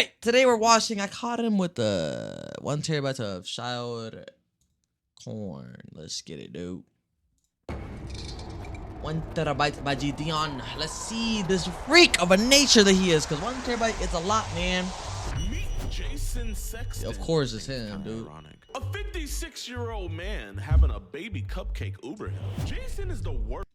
Alright, today we're watching. I caught him with the 1 terabyte of shelled corn. Let's get it, dude. 1 terabyte by JiDion. Let's see this freak of a nature that he is, because 1 terabyte is a lot, man. Meet Jason Sexton. Of course it's him, dude. Ironic. A 56-year-old man having a baby cupcake Uber him. Jason is the worst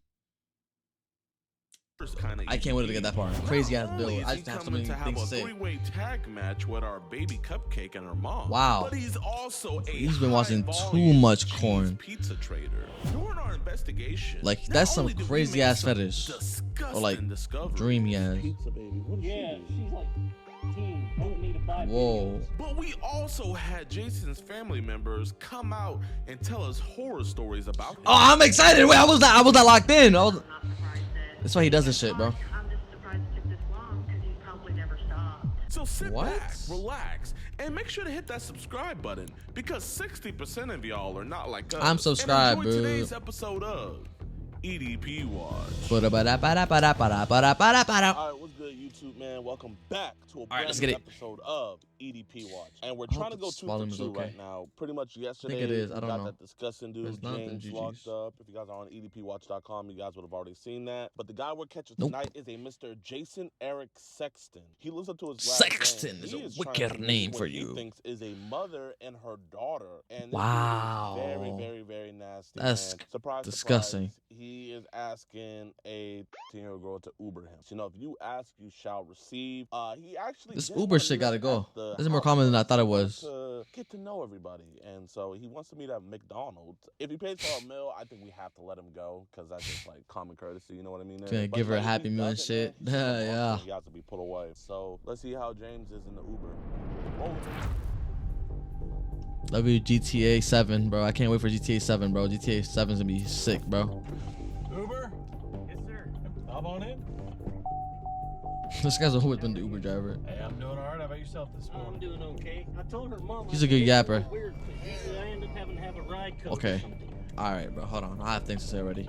kind of. I can't wait to get that far. Crazy ass build. I just He's have so coming many to have things a to say. three-way tag match with our baby cupcake and her mom. Wow. But he's also a He's been watching too high-volume much cheese corn. pizza trader. During our investigation, Like, not that's some only did we crazy make ass some fetish. disgusting Or like discoveries, dream he has. Pizza baby. What is Yeah, she? she's like 10. Don't need to buy Whoa. But we also had Jason's family members come out and tell us horror stories about him. Oh, I'm excited. Wait, I was not locked in. That's why he does this shit, bro. I'm just surprised it took this long because he probably never stopped. So sit What? back, relax, and make sure to hit that subscribe button because 60% of y'all are not like us. I'm subscribed, and enjoy bro. today's episode of EDP Watch. Alright, what's good, YouTube, man? Welcome back to a let's brand get new it. episode of EDP Watch. And we're I hope trying to go this 2 volume for is 2 okay. right now. Pretty much yesterday, it is. I we don't got know. that disgusting dude, There's nothing, James, GG's. locked up. If you guys are on EDPWatch.com, you guys would have already seen that. But the guy we're catching Nope. tonight is a Mr. Jason Eric Sexton. He lives up to his last Sexton name. is He a trying wicked to meet name what for he you. thinks is a mother and her daughter. And this Wow. dude is very, very, very nasty. That's man. Surprise, disgusting. surprise. He is asking a 10-year-old girl to Uber him. So, you know, if you ask, you shall receive. He actually This didn't Uber wanna shit meet gotta us go. at the This is more house common than I first. thought it He wanted was. to get to know everybody, and so he wants to meet at McDonald's. If he pays for a meal, I think we have to let him go because that's just like common courtesy. You know what I mean? Gonna But, give her a like, if happy he meal and doesn't, shit. man, he's a Yeah. monster. He has to be put away. So let's see how James is in the Uber. Oh, Love you, GTA 7, bro. I can't wait for GTA 7, bro. GTA 7's gonna be sick, bro. Uber? Yes, sir. Hop on in. This guy's always been the Uber driver. Hey, I'm doing all right. How about yourself this morning? I'm doing okay. I told her mom. He's a good yapper. Weird. I end up having to have a ride code Okay. or something. Alright, bro. Hold on. I have things to say already.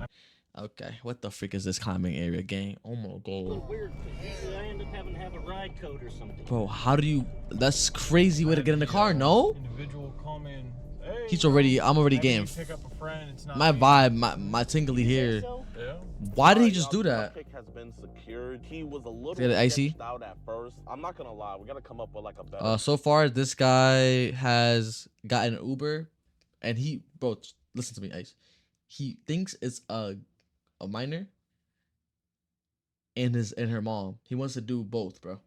Okay. What the freak is this climbing area, gang? Oh my A god. little weird. I end up having to have a ride code or something. Bro, how do you... That's crazy way to get in the car, no? Individual comment. Hey, I'm already maybe getting... you pick up a friend. It's not My me. vibe, my tingly here. So, Yeah. Why did he Alright, just y'all, do the that? cupcake has been secured. He was a little Get it icy? sketched out at first. I'm not gonna lie. We gotta come up with like a better. So far, this guy has gotten an Uber, and he... Bro, listen to me, Ice. He thinks it's a minor and her mom. He wants to do both, bro.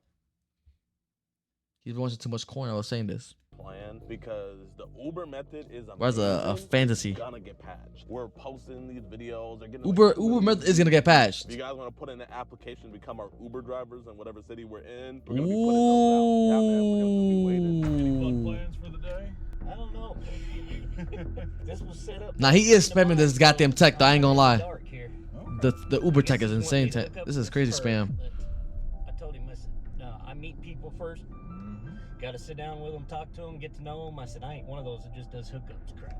He's been watching too much corn. I was saying this. plan because the Uber method is Where's a amazing. fantasy? It's gonna get patched. We're posting these videos. They're getting Uber method is gonna get patched. If you guys want to put in an application to become our Uber drivers in whatever city we're in, we're gonna be putting those out. Yeah, man, we're gonna be waiting. Fun Ooh. plans for the day? I don't know. This was set up. Nah, he is spamming this goddamn tech, though. I ain't gonna lie. Dark here. The Uber tech is This insane. when we Tech. hook up This is with crazy her, spam. but I told him, I said, no, I meet people first. Got to sit down with them, talk to them, get to know them. I said, I ain't one of those that just does hookups crap.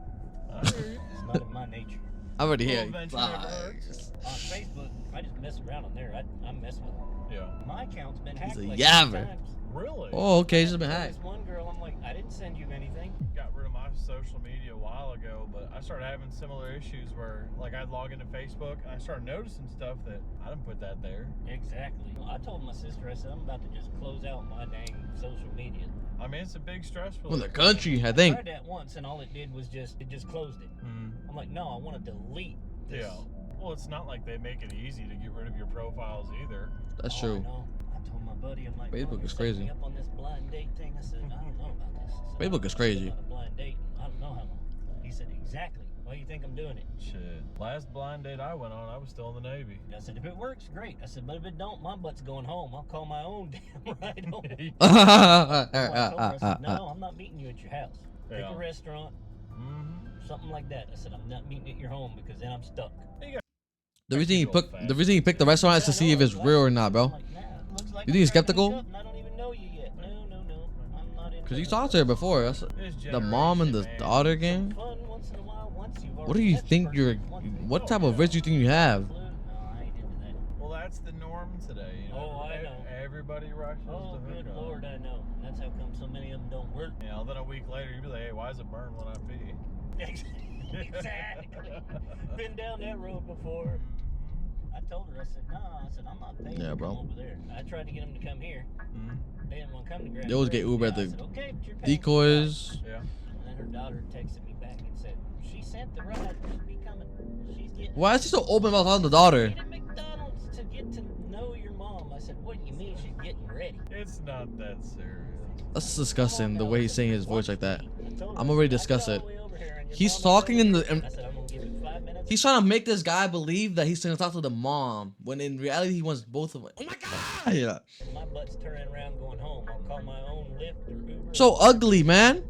I hear you. It's not in my nature. I'm already Well, here. eventually it works. On Facebook, I just mess around on there. I mess with them. Yeah. My account's been hacked a like yabber. 6 times. Really? Oh, okay. Just been This hacked. one girl, I'm like, I didn't send you anything. Got rid of my social media a while ago, but I started having similar issues where, like, I'd log into Facebook and I started noticing stuff that I didn't put that there. Exactly. I told my sister, I said, I'm about to just close out my dang social media. I mean, it's a big stressful. From the country, I think. I tried that once, and all it did was it just closed it. Mm, I'm like, no, I want to delete this. yeah. Well, it's not like they make it easy to get rid of your profiles either. That's Oh, I true. know. I told my buddy, I'm like, Facebook "Oh, is you're setting crazy. me up on this blind date thing. I said, I don't know about this. I said, Facebook is "I'm crazy. on a blind date. I don't know how long. He said, exactly. Why do you think I'm doing it? Shit. Last blind date I went on, I was still in the Navy. I said, if it works, great. I said, but if it don't, my butt's going home. I'll call my own damn ride home. I told her, I said, no, I'm not meeting you at your house. Pick Yeah. a restaurant, something like that. I said, I'm not meeting at your home because then I'm stuck. The reason he picked the restaurant is to see if it's real or not, I'm bro. like, nah, it looks like You think I'm he's trying to skeptical? hook up and I don't even know you yet. No. I'm not into Cause you that. talked to her before. That's the mom and the Generation, man. daughter Some game. fun once in a while, once you've What do already you met the think person you're? once they- What type of risk do you think you have? No, I ain't into that. Well, that's the norm today. You know? Oh, I know. Everybody rushes Oh, to hook good up. Lord, I know. many of them don't work. You know, then a week later, you'd be like, hey, why does it burn when I pee? Exactly. Been down that road before. I told her, I said, no, I said, I'm not paying Yeah, to bro. come over there. I tried to get them to come here. They didn't want to come to Grand They always get Prairie. Uber Yeah, at I the said, okay, but you're paying for the decoys. Yeah. ride. And then her daughter texted me back and said, she sent the ride. She'll be coming. She's getting Why is he so open about talking to the daughter? Eat at McDonald's to get to know your mom. I said, what do you mean she's getting ready? It's not that serious. That's disgusting. The way he's saying his voice like that. I told her, I'm I already said, discussed "I'll it. get all the way over here and your He's mama's talking in the. I said, I'm gonna give it 5 minutes. He's trying to make this guy believe that he's gonna talk to the mom, when in reality he wants both of them. Oh my god! Yeah. My butt's turning around going home. I'll call my own Lyft or Uber. So ugly, man.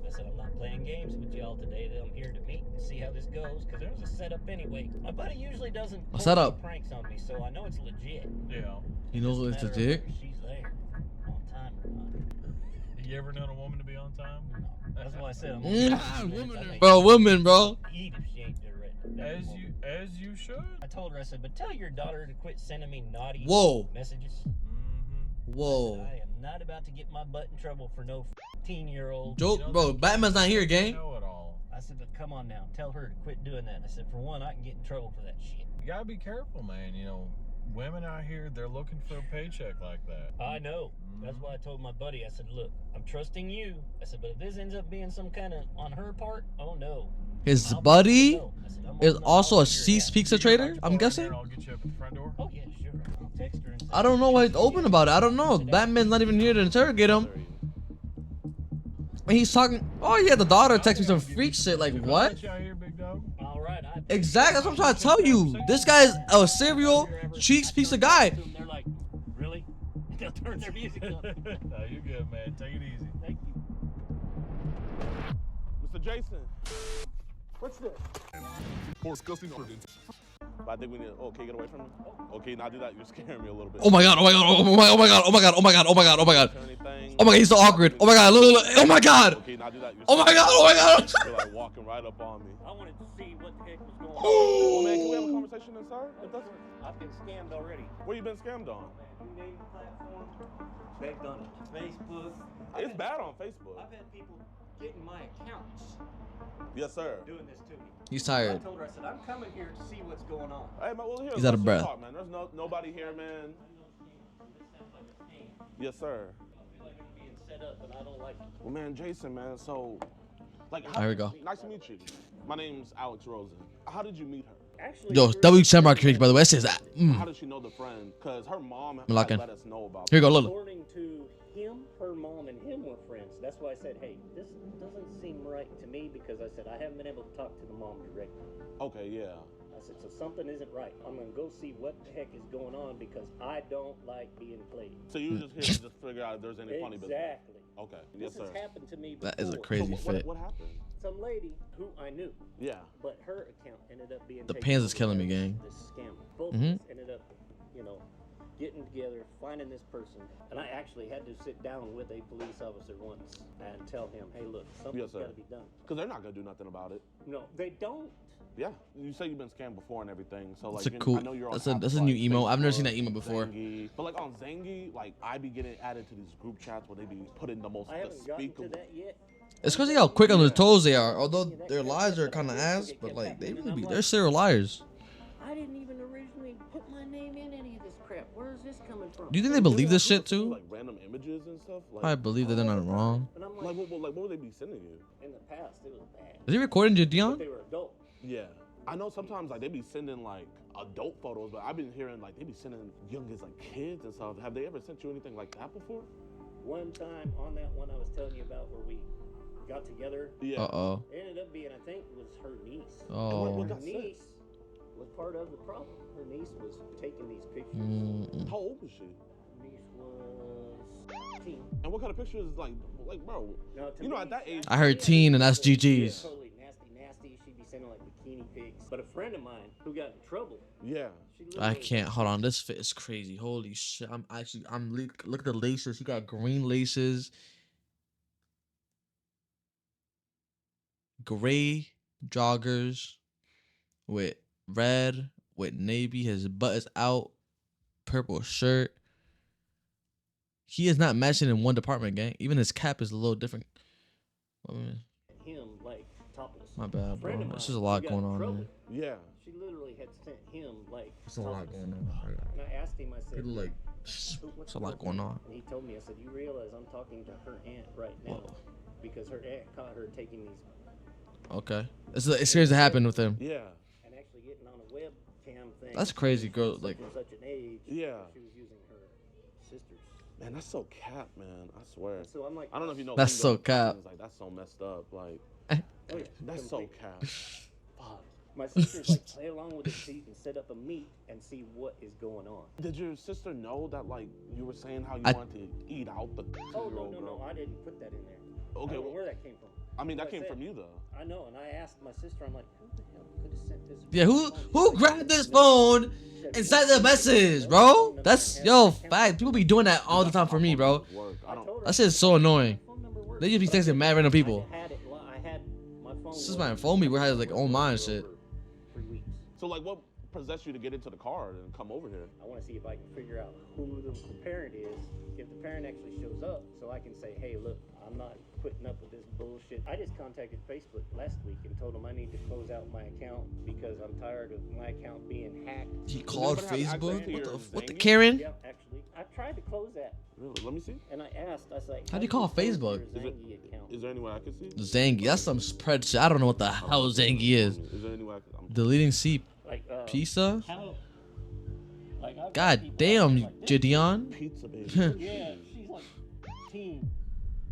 I said, I'm not playing games with y'all today. I'm here to meet and see how this goes, because there was a setup anyway. My buddy usually doesn't pull setup? any pranks on me, so I know it's legit. Yeah. He knows Just it's a matter of legit. whether she's there on time or not. You ever known a woman to be on time? No. That's why I said I'm gonna give it 5 minutes. I think Bro, she'll woman, bro. eat if she ain't there ready. As you should. I told her, I said, but tell your daughter to quit sending me naughty Whoa. messages. Whoa. I am not about to get my butt in trouble for no 15-year-old. Joke, bro. Batman's not here, gang. Know it all. I said, but come on now, tell her to quit doing that. I said, for one, I can get in trouble for that shit. You gotta be careful, man. You know, women out here, they're looking for a paycheck like that. I know. That's why I told my buddy, I said, look, I'm trusting you. I said, but if this ends up being some kind of on her part, oh no. His I'll buddy no. I said, I'm is on the- also I'll a figure it Cease out. Pizza trader, I'm Here, guessing. and I'll get you up at the front door. Oh yeah, sure. I'll text her and say, I don't know why he's open about it. I don't know. Batman's not even here to interrogate him. And he's talking. Oh yeah, the daughter texted me some freak shit. Like what? Get you out here, big dog. all right, I Exactly. That's what I'm trying to tell you. This guy's a serial cheeks piece of guy. They're like, really? They'll turn their music up. No, you good, man. Take it easy. Thank you. Mr. Jason. What's this? I think we need. Oh, can you get away from me? Okay, not do that. You're scaring me a little bit. Oh my god. Oh my god. Oh my god. Oh my god. Oh my god. Oh my god. Oh my god. Anything? Oh my god. He's so awkward. Oh my god. Look, look, look. Oh my god. Okay, not do that. You're Oh my god. Oh my god. You're like walking right up on me. I wanted to see what the heck was going on. Oh man, can we have a conversation inside? If that's I've been scammed already. where you been scammed on? You name the platform, begged on Facebook. It's bad on Facebook. I've had people getting my accounts Yes, sir. doing this to me. He's I tired. told her, I said, I'm coming here to see what's going on. Hey man, well here. He's out of let's breath. talk, man. There's nobody here, man. Yes, sir. I feel like I'm being set up, and I don't like it. Well, man, Jason, man. So, like, There we go. Nice to meet you. My name's Alex Rosen. How did you meet her? Actually, Yo, W Samurai Creek, by the way. It says that. How did she know the friend? Cause her mom had Malaccan. let us know about. Here you go, look. according to him, her mom and him were friends. That's why I said, hey, this doesn't seem right to me, because I said I haven't been able to talk to the mom directly. Okay, yeah. I said, so something isn't right. I'm gonna go see what the heck is going on, because I don't like being played. So you were just here to just figure out if there's any funny business. Exactly. Okay. Yes, This sir. has happened to me before. That is a So crazy fit. what happened? Some lady who I knew, Yeah. but her account ended up being The taken pans is over killing by me, gang. This scammer. Both Mhm. of us ended up, getting together, finding this person, and I actually had to sit down with a police officer once and tell him, hey, look, something's Yes, sir. got to be done. Cause they're not gonna do nothing about it. No, they don't. Yeah. You say you've been scammed before and everything. So like, That's a you- cool. I know you're on That's a new emo. I've never seen that emo before. Zangy. But like on Zangy, like I be getting added to these group chats where they be putting the most I haven't gotten to despicable. that yet. It's crazy how quick on the toes they are. Although their lies are kind of ass, but like they really be. They're serial liars. I didn't even originally put my name in any of this crap. Where is this coming from? Do you think they believe this shit See, too? Like random images and stuff. Like, I believe that they're not wrong. And I'm like, what would they be sending you? in the past, it was bad. Is he recording But JiDion? they were adult. Yeah. I know sometimes like they be sending like adult photos, but I've been hearing like they be sending young as like kids and stuff. Have they ever sent you anything like that before? One time on that one I was telling you about where we got together, Yeah. Uh oh. it ended up being, I think, was her niece. Oh. what Her got sent? niece was part of the problem. Her niece was taking these pictures. Mm. How old was she? Her niece was 15. And what kind of pictures like bro? Now, to You know, me, at that age, I heard teen and that's GG's. Totally nasty. She'd be sending like bikini pics. But a friend of mine who got in trouble, yeah. she I literally- can't. Hold on. This fit is crazy. Holy shit. Look at the laces. He got green laces. Gray joggers with red, with navy. His butt is out. Purple shirt. He is not matching in one department, gang. Even his cap is a little different. Him like topless. My bad, Friend bro. of There's mine just a lot who got going in on, trouble, man. Yeah. She literally had sent him like There's a lot topless. going on. And I asked him, I said, People like, what's there's a lot going on. And he told me, I said, you realize I'm talking to her aunt right now. Whoa. Because her aunt caught her taking these. Okay. This is an experience that happened with him. Yeah. And actually getting on a webcam thing. That's crazy, girl. Such Like, and such an age. Yeah. She was using her sister's. Man, that's so cap, man. I swear. So I'm like, I don't know if you know. That's lingo so cap. expressions, Like, that's so messed up. Like, oh yeah, that's so complete. cap. Fuck. My sister's like, play along with the seat and set up a meet and see what is going on. Did your sister know that, like, you were saying how you I- wanted to eat out the Oh, two-year-old no, girl? I didn't put that in there. I Okay, don't know well, where that came from. I mean, that Like I came said, from you, though. I know, and I asked my sister, I'm like, who the hell could have sent this? yeah, who She's grabbed this "No." phone She said, and sent "No, the no, message, no, bro? no, no, That's no, yo, no, no, fact. People be doing that all the time for me, bro. Work. I I don't. told her, That shit is so annoying. "My phone number works." They just be But I texting said, mad random people. I had my phone. This is my phone. We had like own mind shit. 3 weeks. So, like, what possessed you to get into the car and come over here? I want to see if I can figure out who the parent is, if the parent actually shows up, so I can say, hey, look, I'm not putting up with this bullshit. I just contacted Facebook last week and told them I need to close out my account because I'm tired of my account being hacked. He called anybody have access Facebook. to your What the Zangy? Karen? Yeah, actually, I tried to close that, Really? Let me see. and I asked, I was like, How do you call close Facebook? your Is it- Zangy account? Is there any way I can see? Zangy. That's some spread shit. I don't know what the hell Zangy is. Is there any way I can? Deleting C Like, pizza. how? Like, I've got God people damn, like this. JiDion. Pizza, baby. Yeah, she's like 15.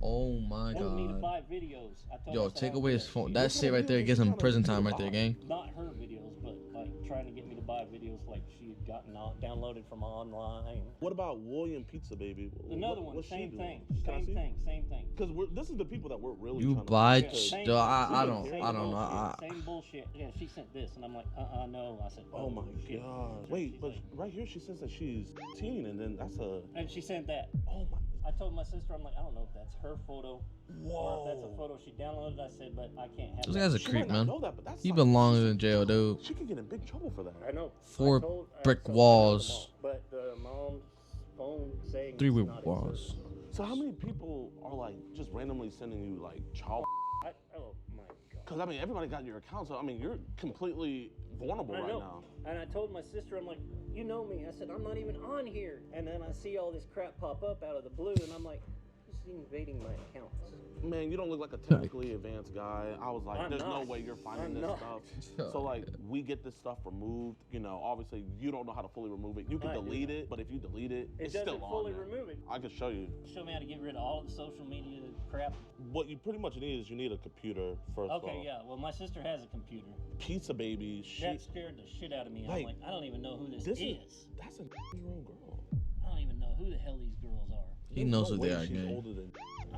Oh my Wanted me to god. buy videos. I told her, Yo, I said, take I away don't his care. phone. She- That shit right there gives him prison time right there, gang. Not her videos, but like trying to get me to buy videos like she had gotten downloaded from online. What about William Pizza, baby? Another What- one, what's she same doing? thing, Can I see? same thing. Because this is the people that we're really You trying buy to ch- Same I don't bullshit, know. Same bullshit. Yeah, she sent this, and I'm like, no. I said, Oh my shit. god. Wait, She's but like- right here she says that she's 18, and then that's a. And she sent that. Oh my. I told my sister, I'm like, I don't know if that's her photo Whoa. or if that's a photo she downloaded. I said, but I can't have This that. guy's a She creep, might not man. know that, but that's He like- belongs in jail, dude. She could get in big trouble for that. I know. 4 I told- brick so I walls. told the mom, but the mom's phone saying 3 it's brick not in walls. service. So how many people are like just randomly sending you like child? Oh my god. Because I mean, everybody got your account, so I mean, you're completely vulnerable I right know. now. And I told my sister, I'm like, you know me. I said, I'm not even on here. And then I see all this crap pop up out of the blue, and I'm like, this is invading my accounts. Man, you don't look like a technically advanced guy. I was like, I'm there's not. no way you're finding I'm this not. stuff. So like, we get this stuff removed. You know, obviously you don't know how to fully remove it. You can I do delete not. it, but if you delete it, It it's doesn't still on fully there. remove it. I can show you. Show me how to get rid of all of the social media crap. What you pretty much need is you need a computer first of Okay, all. yeah. Well, my sister has a computer. Pizza baby, That scared the shit out of me. I'm Wait. like, I don't even know who this This is. that's a year-old girl. I don't even know who the hell these girls are. He There's knows no who they way are, she's gang. older than.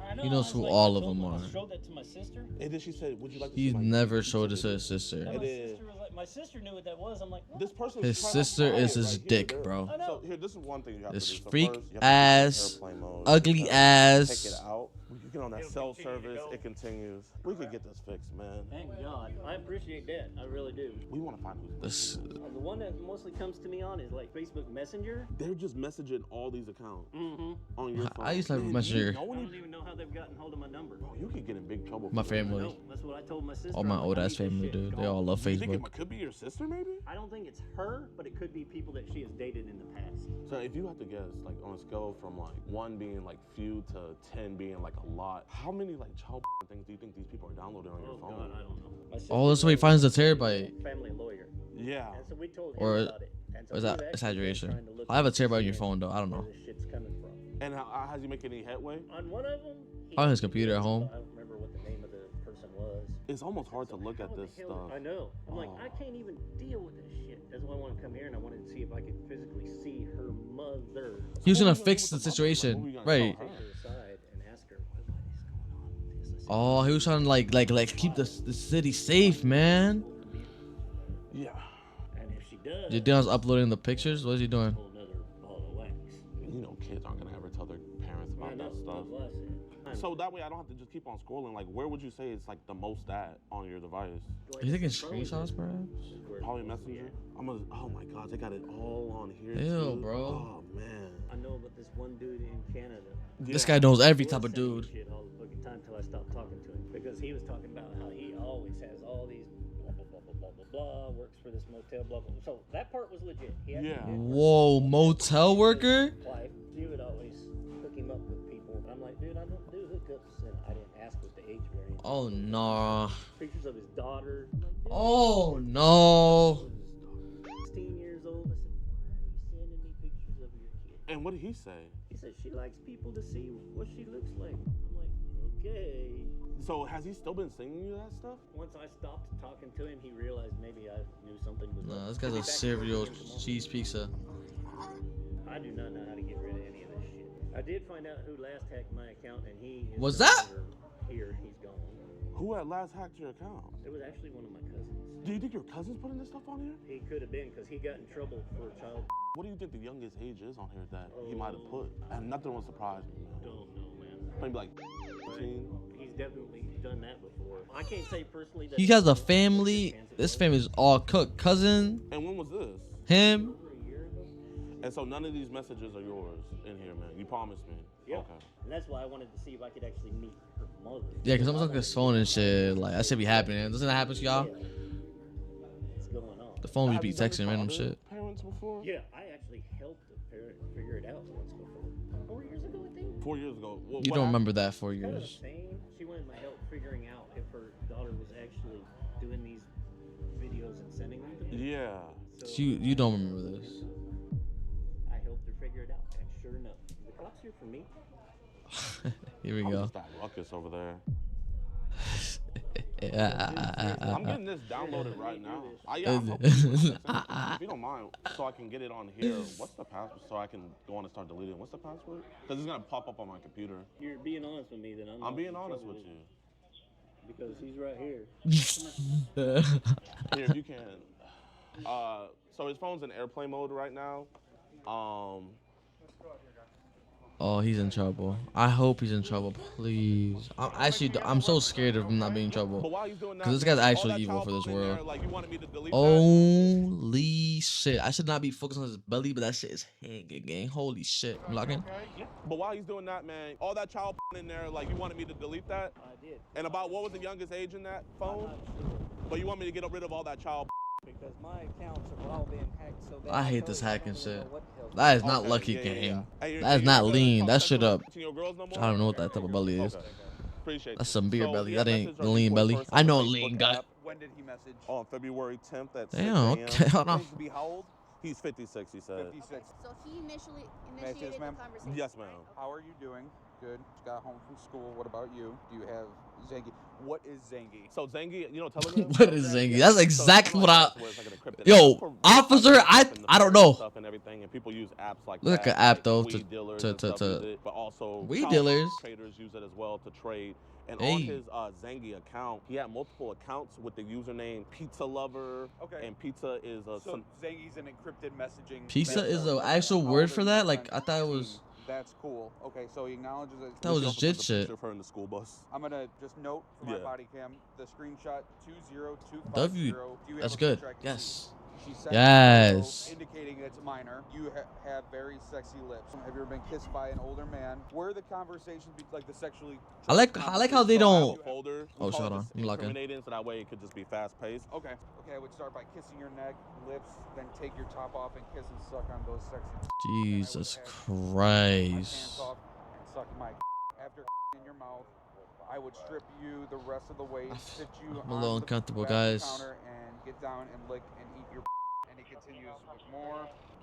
I know, He knows I was who like, all I of told them her- are. I showed that to my sister. And then she said, "Would you like to He's see my never pizza showed it to baby?" his sister. And It my is. sister was like, my sister knew what that was. I'm like, what? This person. His sister is his dick, bro. I know. So here, this is one thing you have This to do. So freak first, you have to ass, put it in airplane mode. ugly Take ass. it out. You get on that It'll cell continue to service. go. It continues. We could get this fixed, man. Thank God. I appreciate that. I really do. We want to find who's. This, The one that mostly comes to me on is like Facebook Messenger. They're just messaging all these accounts Mm-hmm. on your phone. I used to have a Man, messenger. You know I any- don't even know how they've gotten hold of my number. Bro, you could get in big trouble. My for that. family. No, that's what I told my sister. all my I'm like, old I ass need this family, shit dude. They gone. all love Do you think Facebook. it could be your sister, maybe? I don't think it's her, but it could be people that she has dated in the past. So if you had to guess, like on a scale from like 1 being like few to 10 being like a lot, how many like child things do you think these people are downloading on your Oh phone? God, I don't know. My Oh, that's where he sister finds the knows a terabyte. family lawyer, Yeah. and so we told him Or- about it. And so Or is he that was actually exaggeration? trying to look I have a into terabyte on your seeing phone though. I don't where know. this shit's coming from. And has he making any headway? On one of them, he Probably his actually computer at did, home. but I don't remember what the name of the person was. It's almost hard to So look how at the this hell- stuff. I know. I'm like, Oh. I can't even deal with this shit. That's why I want to come here and I wanted to see if I could physically see her mother. He was What gonna are you fix do the with mother? Like, what situation, were you gonna right? tell Take her? her aside and ask her what is going on with this. I said, Oh, he was trying to like keep the city safe, man. Yeah. And if she does, JiDion's uploading the pictures. What is he doing? whole nother ball of wax. You know, kids aren't gonna ever tell their parents I about know. that stuff. That's what I said. So that way I don't have to just keep on scrolling. Like, where would you say it's like the most at on your device? Are you taking screenshots, perhaps? Probably Messenger. Oh my god, they got it all on here. Ew, too. bro. Oh man. I know about this one dude in Canada. This guy knows every He type was of sending me dude. shit all the fucking time till I stopped talking to him because he was talking about how he always has all these blah blah blah blah blah blah blah, works for this motel blah blah. So that part was legit. He actually Yeah. did work Whoa, for a motel worker? His wife, she would always hook him up with people. I'm like, dude, I don't do hookups, and I didn't ask what the age variance. Oh no. Pictures of his daughter. I'm like, dude, Oh no. 16 years old. I said, why are you sending me pictures of your kid? And what did he say? He said she likes people to see what she looks like. I'm like, okay. So has he still been sending you that stuff? Once I stopped talking to him, he realized maybe I knew something was Nah, up. this guy's He'll a be back serial again tomorrow. cheese pizza. I do not know how to get rid of any of this shit. I did find out who last hacked my account, and he is Was no that? longer here. He's gone. Who had last hacked your account? It was actually one of my cousins. Do you think your cousin's putting this stuff on here? He could have been, because he got in trouble for child. What do you think the youngest age is on here that he might have put? And nothing will surprise me, man. Don't know, man. Maybe like 15. He's definitely done that before. I can't say personally that He has a family. This family's all cooked. Cousin, And when was this? him. over a year ago. And so none of these messages are yours in here, man. You promised me. Yep. Okay. And that's why I wanted to see if I could actually meet her mother. Yeah, because I'm looking at his phone and shit. Like, that should be happening. Doesn't that happen to y'all? What's going on? The phone Have be you done this texting for random other shit. Parents before? Yeah, I actually helped a parent figure it out once before. 4 years ago, I think. 4 years ago. You don't remember that 4 Kind of the years. same. She wanted my help figuring out if her daughter was actually doing these videos and sending them to me. Yeah. So You don't remember this. I helped her figure it out, and sure enough, the cops here for me. Here we I'm go. just that ruckus over there. I'm Yeah. getting this downloaded right now. I'm hoping you will. If you don't mind, so I can get it on here. What's the password? So I can go on and start deleting. What's the password? Because it's gonna pop up on my computer. You're being honest with me, then I'm being honest with you. because he's right here. Here, if you can. So his phone's in airplane mode right now. Oh, he's in trouble. I hope he's in trouble. Please. I'm so scared of him not being in But trouble. while he's doing that, 'Cause this man, guy's all actually that evil child for this porn in there, world. like, you wanted me to delete that? Holy shit. I should not be focused on his belly, but that shit is hanging, gang. Holy shit. I'm logging. But while he's doing that, man, all that child porn in there, like, you wanted me to delete that? I did. And about what was the youngest age in that I'm phone? not sure, But you want me to get rid of all that child because my accounts have all been hacked so bad. I hate told this you, I hacking don't even know shit. what the hell's That is going not Okay, lucky, yeah, yeah, gang. yeah. Hey, That is not you're lean. gonna That talk shit to up. your girls no more? I don't know what that type of belly is. Okay. Appreciate That's you. some beer So, belly. yeah, That ain't message the on lean June belly. 21st I on know a the lean Facebook guy. app When did he message? On February 10th at 6 Damn, a.m. okay, hold on. Claims to be how old? He's 56, he said. 56. So he initiated the ma'am? conversation. Yes, ma'am. right? How are you doing? Good. Just got home from school. What about you? Do you have Zangi? What is Zangi? So Zangi, you know Telegram? What is Zangy? That's So it's exactly kinda what I. like that, where it's like an encrypted Yo, app for officer, stuff I and the don't phone know. stuff and everything, and people use apps like Look that. at app like though weed dealers to and stuff use it, but also weed child dealers. traders use it as well to trade. And Hey. on his Zangi account, he had multiple accounts with the username Pizza Lover. Okay. And pizza is So Zangi's an encrypted messaging. Pizza is method. an actual How word old for are that? you? Like, I thought it 19. was. That's cool. Okay, so he acknowledges it. That was He just also jit sent a shit. picture of her in the school bus. I'm gonna just note for my Yeah. body cam the screenshot 20250. W. Do you That's have a good. picture I can see? Yes. She sent Yes. a photo indicating it's a minor. You have very sexy lips. Have you ever been kissed by an older man? Where the conversations be like the sexually? I like how they So I have don't. a folder. Oh, We call shut it on. just I'm locking. incriminating, so that way it could just be fast paced. Okay. Okay, I would start by kissing your neck, lips, then take your top off and kiss and suck on those sexy. Jesus My pants Christ. off and suck my after in your mouth. I would strip you the rest of the way, sit you I'm a on little the uncomfortable, bathroom guys. counter and get down and lick and eat your. And he continues with more.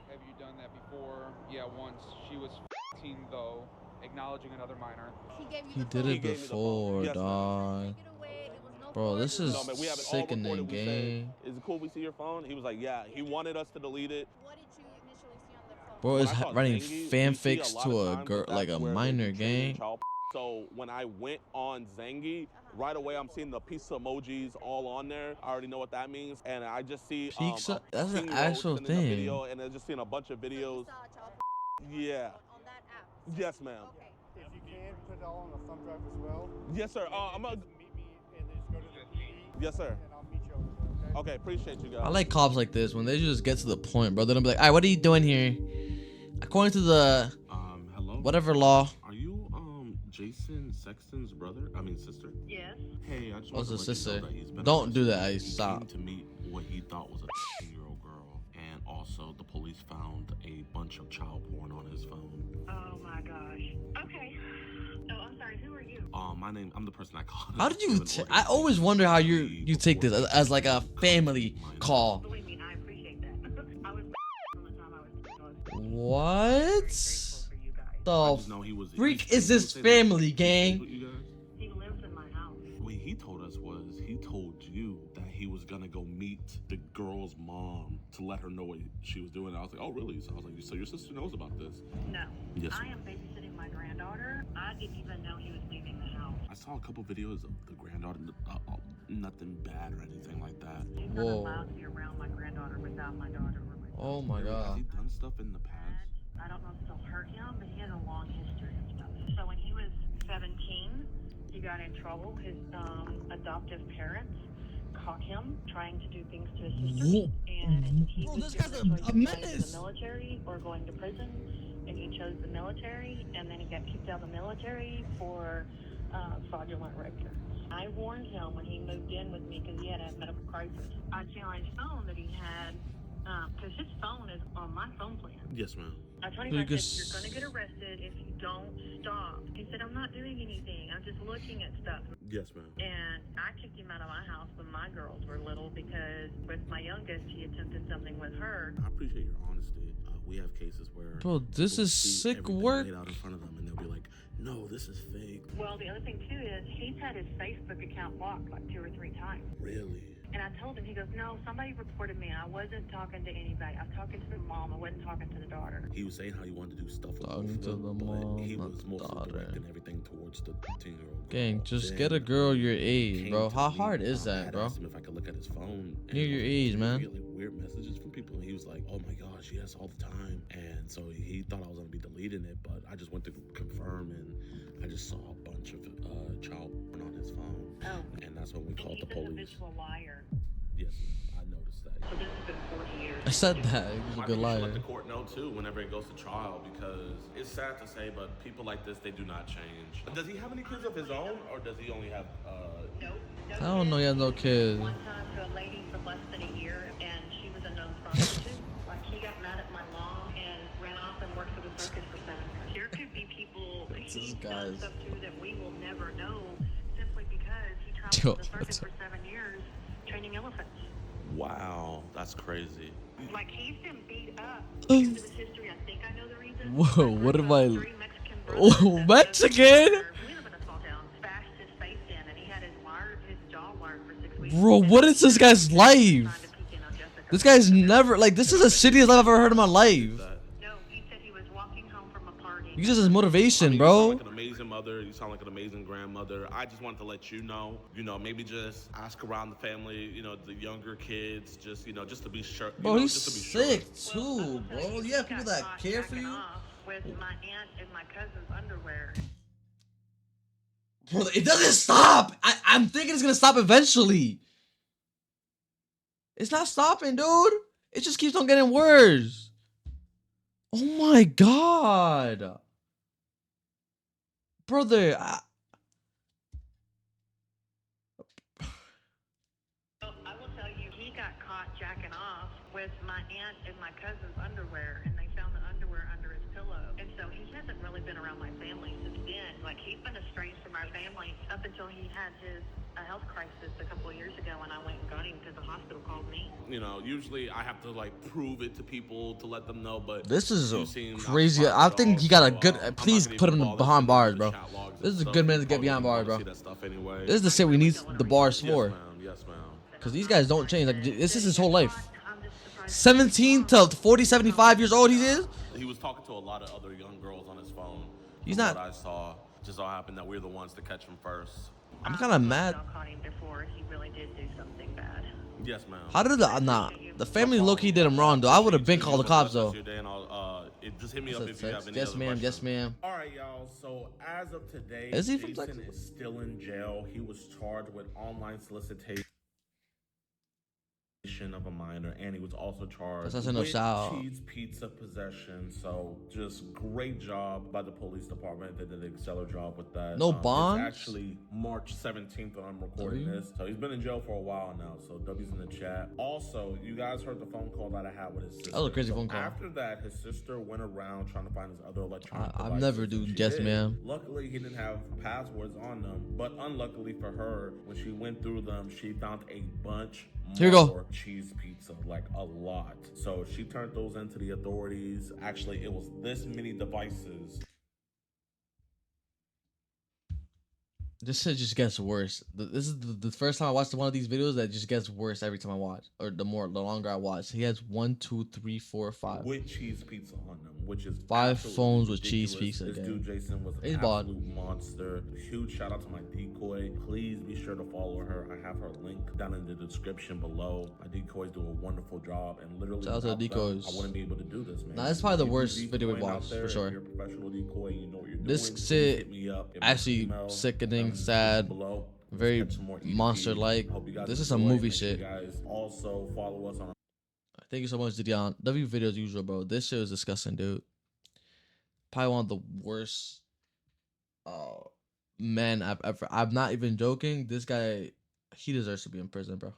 Have you done that before? Yeah, once. She was 15 though, acknowledging another minor. He gave you He the did phone. it He gave me the phone. before, Yes, ma'am. dog. Take it away. It was no Bro, this fraud. is No, man, we have it all sickening, recorded. We said, gang. is it cool we see your phone? He was like, yeah. He wanted us to delete it. What did you initially see on the phone? Bro When is I saw writing Zangy, we see fanfics lot to of a times girl, that like that's a where they minor be trading gang. child. So when I went on Zangy, right away I'm seeing the pizza emojis all on there. I already know what that means, and I just see Pizza? a That's an 15-year-old actual sending a thing. video, and I just seen a bunch of So you videos. saw child Yeah. on that app. Yes, ma'am. Okay. If you can, put it all on a thumb drive as well. Yes, sir. I'm gonna. Just meet me and then just go to the PD. Yes, sir. And I'll meet you over there, okay? Okay, appreciate you guys. I like cops like this when they just get to the point, bro. They don't be like, "All right, what are you doing here?" According to the Hello. whatever law. Are you Jason Sexton's brother? I mean sister. Yes. Hey, I just What's want the to let you sister? know that he's been Don't do that, arrested. Ice. He Stop. came to meet what he thought was a 15-year-old girl, and also the police found a bunch of child porn on his phone. Oh my gosh. Okay. Oh, I'm sorry. Who are you? I'm the person I called. How did you? I always wonder how you take this as like a family call. Believe me, I appreciate that. I was from the time I was. What? I The just know he was. freak is this family, gang? He lives in my house. What he told us was he told you that he was gonna go meet the girl's mom to let her know what she was doing. I was like, oh really? So I was like, so your sister knows about this? No. Yes. I am babysitting my granddaughter. I didn't even know he was leaving the house. I saw a couple videos of the granddaughter. Nothing bad or anything like that. He's not Whoa. allowed to be around my granddaughter without my daughter or my Oh my Has god. he done stuff in the past? I don't know if it'll hurt him, but he has a long history of stuff. So when he was 17, he got in trouble. His adoptive parents caught him trying to do things to his sister, and he Bro, was this guy's given a choice a of going to menace. the military or going to prison, and he chose the military, and then he got kicked out of the military for fraudulent record. I warned him when he moved in with me because he had a medical crisis. I challenged phone that he had because his phone is on my phone plan. Yes, ma'am. I told him, I said, you're going to get arrested if you don't stop. He said, I'm not doing anything. I'm just looking at stuff. Yes, ma'am. And I kicked him out of my house when my girls were little because with my youngest, he attempted something with her. I appreciate your honesty. We have cases where Bro, this people is see sick everything work. laid out in front of them, and they'll be like, "No, this is fake." Well, the other thing, too, is he's had his Facebook account blocked like 2 or 3 times. Really? And I told him, he goes, no, somebody reported me. I wasn't talking to anybody. I was talking to the mom. I wasn't talking to the daughter. He was saying how he wanted to do stuff with Talking both to of them, the but mom, he not was the mostly daughter. directing everything towards the 10-year-old. Gang, just get a girl your age, bro. How hard is that, bro? I asked him if I could look at his phone. and Near he your was age, like, man. You get like weird messages from people, and he was like, "Oh my gosh, yes, all the time." And so he thought I was gonna be deleting it, but I just went to confirm, and I just saw a bunch of child porn on his phone. Oh. And that's when we called the He's an police. habitual liar. Yes, I noticed that. So this has been 40 years. I said that. He's a I good think you should liar. let the court know too whenever it goes to trial, because it's sad to say, but people like this, they do not change. Does he have any kids of his own, or does he only have? Nope. I don't know. He has no kids. One time to a lady for less than a year, and she was a known prostitute. Like, he got mad at my mom and ran off and worked for the circus for 7 years. There could be people that This he's guy's- done stuff to that we will never know simply because he Yo, traveled the circus for 7 years training elephants. Wow, that's crazy. Like, he's been beat up because of his history. I think I know the reason. Whoa, what am I- 3 Mexican brothers Oh, that Mexican? we live in a small town. Bashed his face in, and he had his jaw wired for 6 weeks. Bro, what is this guy's life? This guy's never, like, this is the shittiest life I've ever heard in my life. No, he said he was walking home from a party. You just his motivation, You bro. sound like an amazing mother. You sound like an amazing grandmother. I just wanted to let you know, maybe just ask around the family, the younger kids, just to be sure. Bro, he's just to be sure. sick too, bro. You have people that care for you. With my aunt and my cousin's underwear. Bro, it doesn't stop. I'm thinking it's gonna stop eventually. It's not stopping, dude. It just keeps on getting worse. Oh my god. Brother, I will tell you, he got caught jacking off with my aunt and my cousin's underwear, and they found the underwear under his pillow. And so he hasn't really been around my family since then. Like, he's been estranged from our family up until he had his health crisis a couple of years ago, and I went and got him because the hospital called me. Usually I have to prove it to people to let them know, but this is you seem not crazy. surprised I at think all, he got a so, good. I'm not Please gonna put even him bother behind sending bars, the bro. chat logs This is a and good stuff. man to get Probably behind wouldn't bars, wanna bro. see that stuff anyway. This is the shit we need the bars for. Yes, ma'am. Yes, ma'am. Because these guys don't change. Like, this is his whole life. 17 to 40, 75 years old he is? He was talking to a lot of other young girls on his phone. He's from not- What I saw. Just so happened that we're the ones to catch him first. I'm kind of mad. I caught him before he really did do something bad. Yes, ma'am. How did the family low-key did him wrong, though? I would have been called the cops, though. Just hit me That's up a if you have text. any Yes, other ma'am. questions. Yes, ma'am. All right, y'all. So as of today, Is he from Jason Texas? is still in jail. He was charged with online solicitation of a minor, and he was also charged That's no with shout. cheese pizza possession. So just great job by the police department. They did an stellar job with that. No bonds? It's actually March 17th when I'm recording this, so he's been in jail for a while now. So W's in the chat. Also, you guys heard the phone call that I had with his sister. That was a crazy phone call. After that, his sister went around trying to find his other electronic I've devices, never and do she yes, did. ma'am. Luckily, he didn't have passwords on them, but unluckily for her, when she went through them, she found a bunch Here we go. more cheese pizza, like a lot. So she turned those into the authorities. Actually, it was this many devices. This shit just gets worse. This is the first time I watched one of these videos that just gets worse every time I watch, or the longer I watch. He has 1, 2, 3, 4, 5. With cheese pizza on them, which is 5 absolutely phones with ridiculous. cheese pizza. This Gang. dude Jason was He's an bald. absolute monster. Huge shout out to my decoy. Please be sure to follow her. I have her link down in the description below. My decoys do a wonderful job, and literally Shout out to the without them, decoys. I wouldn't be able to do this, man. Nah, that's probably the If you're worst video we've decoying out watched, there, for if sure. you're a professional decoy, you know what you're This doing. Please shit hit me up. actually sickening, sad, very monster-like. This is some movie shit. Guys also follow us on. Thank you so much, JiDion. W video as usual, bro. This shit is disgusting, dude. Probably one of the worst men I've ever. I'm not even joking. This guy, he deserves to be in prison, bro.